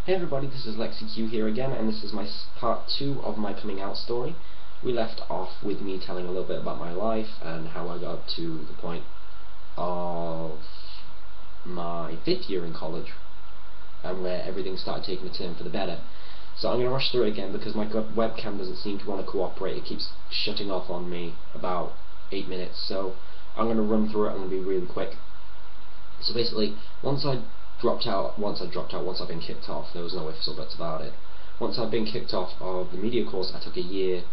Hey everybody, this is LexiQ here again, and this is my part 2 of my coming out story. We left off with me telling a little bit about my life and how I got to the point of my 5th year in college, and where everything started taking a turn for the better. So I'm going to rush through it again because my webcam doesn't seem to want to cooperate. It keeps shutting off on me about 8 minutes, so I'm going to run through it. I'm going to be really quick. So basically, once I've been kicked off, there was no ifs or buts about it. Once I'd been kicked off of the media course, I took a year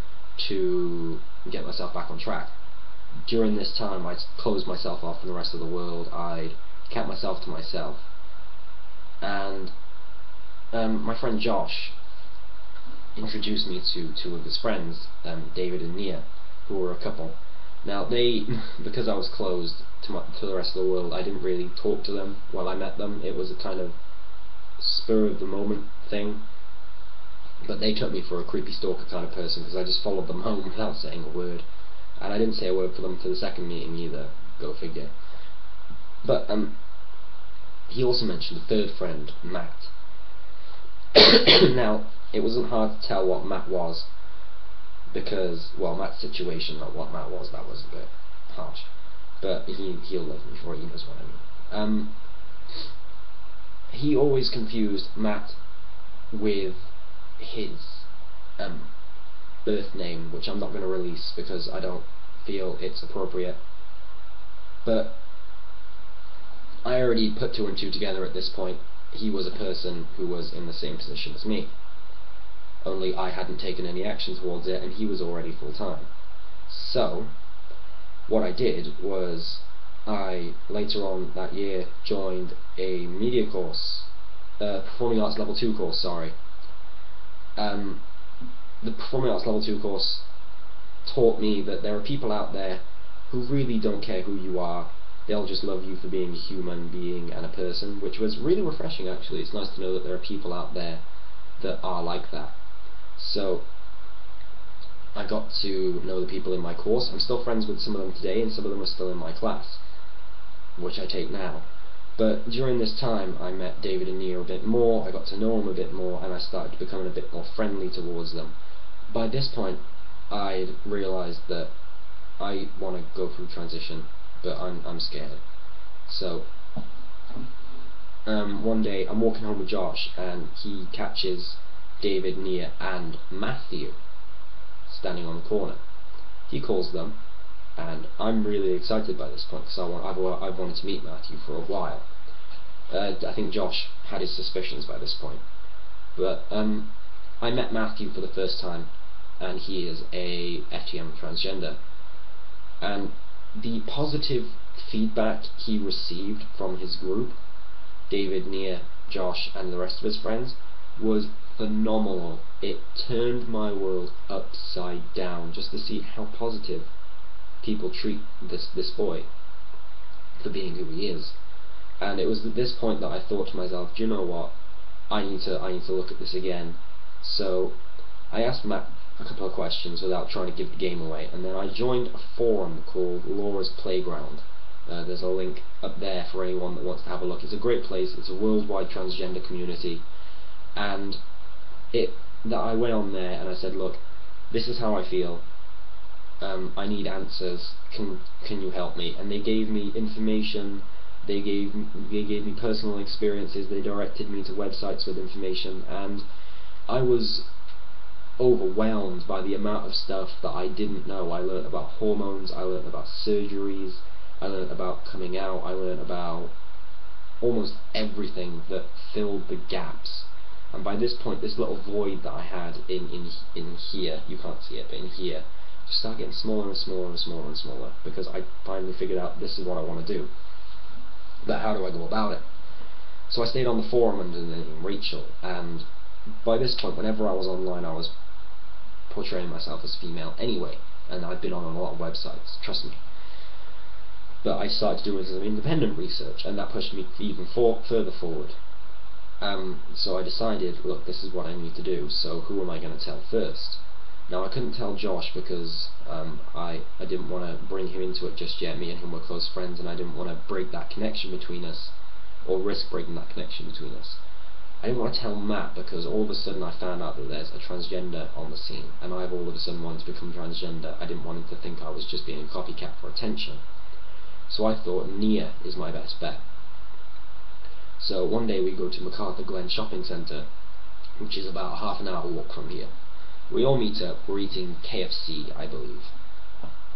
to get myself back on track. During this time, I closed myself off from the rest of the world. I kept myself to myself. And my friend Josh introduced me to two of his friends, David and Nia, who were a couple. Now they, because I was closed to the rest of the world, I didn't really talk to them while I met them. It was a kind of spur of the moment thing. But they took me for a creepy stalker kind of person because I just followed them home without saying a word. And I didn't say a word for them for the second meeting either. Go figure. But he also mentioned a third friend, Matt. Now, it wasn't hard to tell what Matt was, because, well, Matt's situation, not what Matt was, that was a bit harsh. But he'll love me for it, he knows what I mean. He always confused Matt with his birth name, which I'm not going to release because I don't feel it's appropriate. But I already put 2 and 2 together at this point. He was a person who was in the same position as me. Only I hadn't taken any action towards it, and he was already full-time. So, what I did was, I, later on that year, joined a media course, Performing Arts Level 2 course, sorry. The Performing Arts Level 2 course taught me that there are people out there who really don't care who you are. They'll just love you for being a human being and a person, which was really refreshing actually. It's nice to know that there are people out there that are like that. So I got to know the people in my course. I'm still friends with some of them today, and some of them are still in my class, which I take now. But during this time I met David and Nia a bit more, I got to know them a bit more, and I started becoming a bit more friendly towards them. By this point I'd realised that I want to go through transition, but I'm scared. So one day I'm walking home with Josh, and he catches David, Nia and Matthew standing on the corner. He calls them, and I'm really excited by this point because I've wanted to meet Matthew for a while. I think Josh had his suspicions by this point. But I met Matthew for the first time, and he is a FTM transgender. And the positive feedback he received from his group, David, Nia, Josh and the rest of his friends, was phenomenal. It turned my world upside down just to see how positive people treat this boy for being who he is. And it was at this point that I thought to myself, do you know what, I need to look at this again. So I asked Matt a couple of questions without trying to give the game away, and then I joined a forum called Laura's Playground. There's a link up there for anyone that wants to have a look. It's a great place. It's a worldwide transgender community, and I went on there and I said, look, this is how I feel. I need answers. Can you help me? And they gave me information. They gave me personal experiences. They directed me to websites with information, and I was overwhelmed by the amount of stuff that I didn't know. I learned about hormones. I learned about surgeries. I learned about coming out. I learned about almost everything that filled the gaps. And by this point, this little void that I had in here, you can't see it, but in here, just started getting smaller and smaller and smaller and smaller, because I finally figured out this is what I want to do. But how do I go about it? So I stayed on the forum under the name Rachel, and by this point, whenever I was online, I was portraying myself as female anyway, and I've been on a lot of websites, trust me. But I started doing some independent research, and that pushed me even further forward. So I decided, look, this is what I need to do, so who am I going to tell first? Now I couldn't tell Josh because I didn't want to bring him into it just yet. Me and him were close friends, and I didn't want to break that connection between us, or risk breaking that connection between us. I didn't want to tell Matt because all of a sudden I found out that there's a transgender on the scene, and I've all of a sudden wanted to become transgender. I didn't want him to think I was just being a copycat for attention. So I thought Nia is my best bet. So one day we go to MacArthur Glen Shopping Centre, which is about a half an hour walk from here. We all meet up, we're eating KFC, I believe.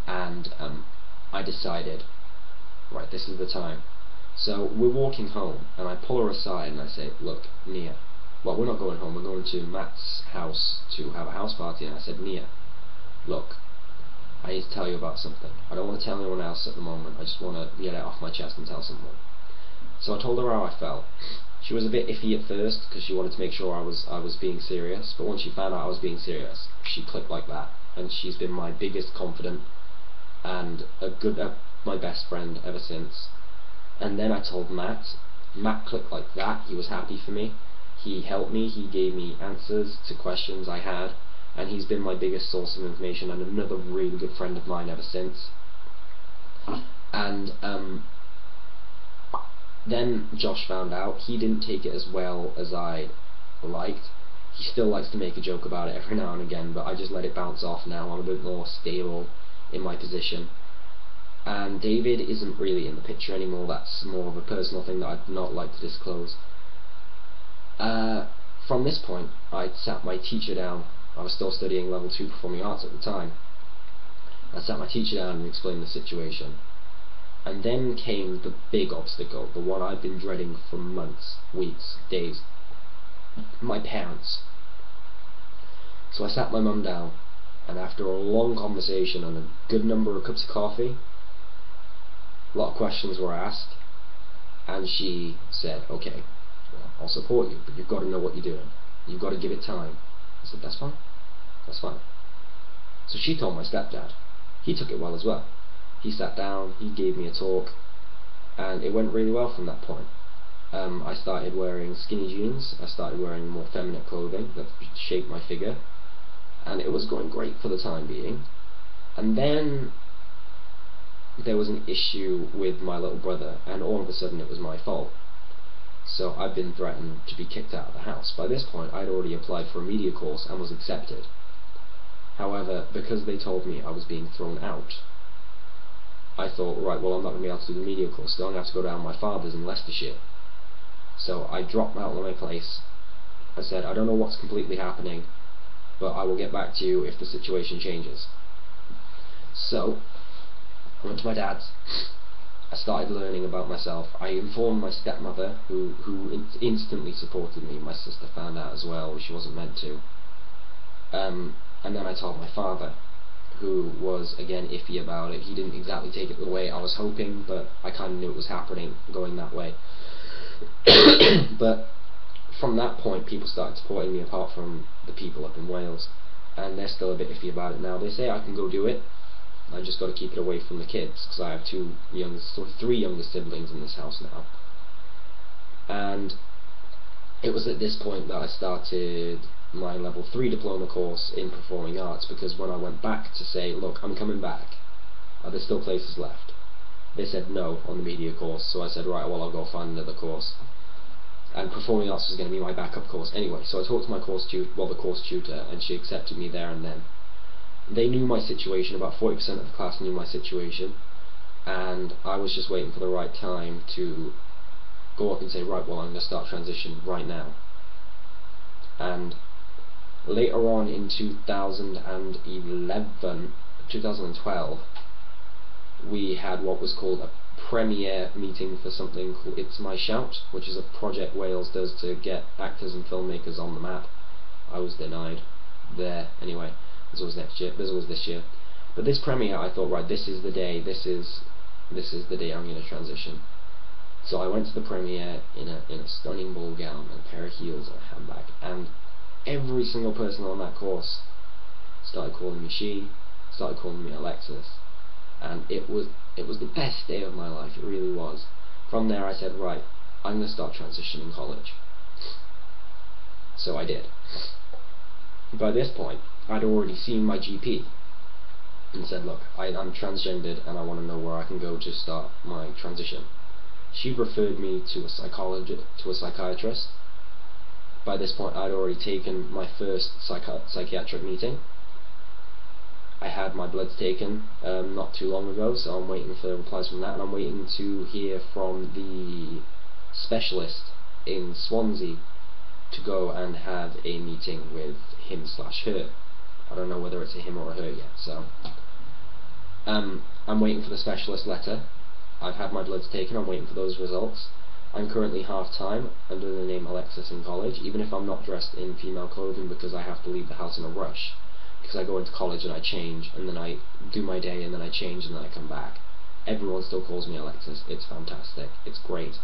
And I decided, right, this is the time. So we're walking home, and I pull her aside and I say, look, Nia, well, we're not going home, we're going to Matt's house to have a house party, and I said, Nia, look, I need to tell you about something. I don't want to tell anyone else at the moment, I just want to get it off my chest and tell someone. So I told her how I felt. She was a bit iffy at first, because she wanted to make sure I was being serious, but once she found out I was being serious, she clicked like that, and she's been my biggest confidant, and my best friend ever since. And then I told Matt. Matt clicked like that. He was happy for me. He helped me. He gave me answers to questions I had, and he's been my biggest source of information and another really good friend of mine ever since. And then Josh found out. He didn't take it as well as I liked. He still likes to make a joke about it every now and again, but I just let it bounce off now. I'm a bit more stable in my position. And David isn't really in the picture anymore. That's more of a personal thing that I'd not like to disclose. From this point, I sat my teacher down. I was still studying level 2 performing arts at the time. I sat my teacher down and explained the situation. And then came the big obstacle, the one I've been dreading for months, weeks, days. My parents. So I sat my mum down, and after a long conversation and a good number of cups of coffee, a lot of questions were asked, and she said, okay, well, I'll support you, but you've got to know what you're doing. You've got to give it time. I said, that's fine. That's fine. So she told my stepdad. He took it well as well. He sat down, he gave me a talk, and it went really well from that point. I started wearing skinny jeans, I started wearing more feminine clothing that shaped my figure, and it was going great for the time being. And then there was an issue with my little brother, and all of a sudden it was my fault. So I've been threatened to be kicked out of the house. By this point I'd already applied for a media course and was accepted. However, because they told me I was being thrown out, I thought, right, well, I'm not going to be able to do the media course, so I'm going to have to go down to my father's in Leicestershire. So I dropped out of my place. I said, I don't know what's completely happening, but I will get back to you if the situation changes. So I went to my dad's. I started learning about myself. I informed my stepmother, who instantly supported me. My sister found out as well, she wasn't meant to. And then I told my father, who was again iffy about it. He didn't exactly take it the way I was hoping, but I kind of knew it was happening, going that way. But from that point, people started supporting me, apart from the people up in Wales, and they're still a bit iffy about it now. They say I can go do it. I just got to keep it away from the kids, because I have three younger siblings in this house now. And it was at this point that I started my level 3 diploma course in performing arts, because when I went back to say, look, I'm coming back, there's still places left, they said no on the media course. So I said, right, well, I'll go find another course, and performing arts was going to be my backup course anyway. So I talked to my course tutor, and she accepted me there and then. They knew my situation. About 40% of the class knew my situation, and I was just waiting for the right time to go up and say, right, well, I'm going to start transition right now. And later on in 2012, we had what was called a premiere meeting for something called It's My Shout, which is a project Wales does to get actors and filmmakers on the map. I was denied there. Anyway, this was this year. But this premiere, I thought, right, this is the day. This is the day I'm going to transition. So I went to the premiere in a stunning ball gown and a pair of heels and a handbag, and every single person on that course started calling me she, started calling me Alexis, and it was the best day of my life. It really was. From there I said, right, I'm going to start transitioning college. So I did. By this point I'd already seen my GP and said, look, I'm transgendered and I want to know where I can go to start my transition. She referred me to a psychiatrist, by this point I'd already taken my first psychiatric meeting. I had my bloods taken not too long ago, so I'm waiting for replies from that, and I'm waiting to hear from the specialist in Swansea to go and have a meeting with him/her. I don't know whether it's a him or a her yet, so I'm waiting for the specialist letter. I've had my bloods taken, I'm waiting for those results. I'm currently half-time under the name Alexis in college, even if I'm not dressed in female clothing because I have to leave the house in a rush. Because I go into college and I change, and then I do my day, and then I change, and then I come back. Everyone still calls me Alexis. It's fantastic. It's great.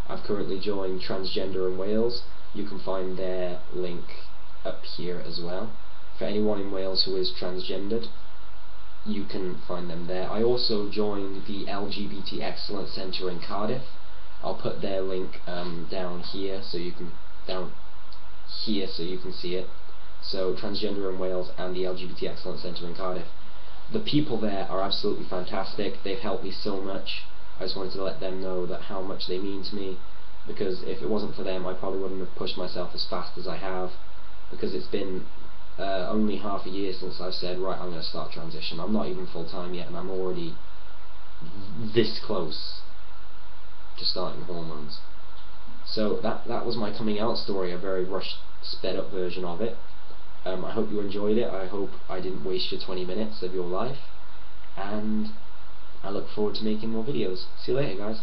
I've currently joined Transgender in Wales. You can find their link up here as well. For anyone in Wales who is transgendered, you can find them there. I also joined the LGBT Excellence Centre in Cardiff. I'll put their link down here so you can see it. So Transgender in Wales and the LGBT Excellence Centre in Cardiff. The people there are absolutely fantastic. They've helped me so much. I just wanted to let them know that how much they mean to me, because if it wasn't for them I probably wouldn't have pushed myself as fast as I have, because it's been only half a year since I've said, right, I'm going to start transition. I'm not even full-time yet and I'm already this close to starting hormones. So that was my coming out story, a very rushed, sped up version of it. I hope you enjoyed it. I hope I didn't waste your 20 minutes of your life, and I look forward to making more videos. See you later, guys.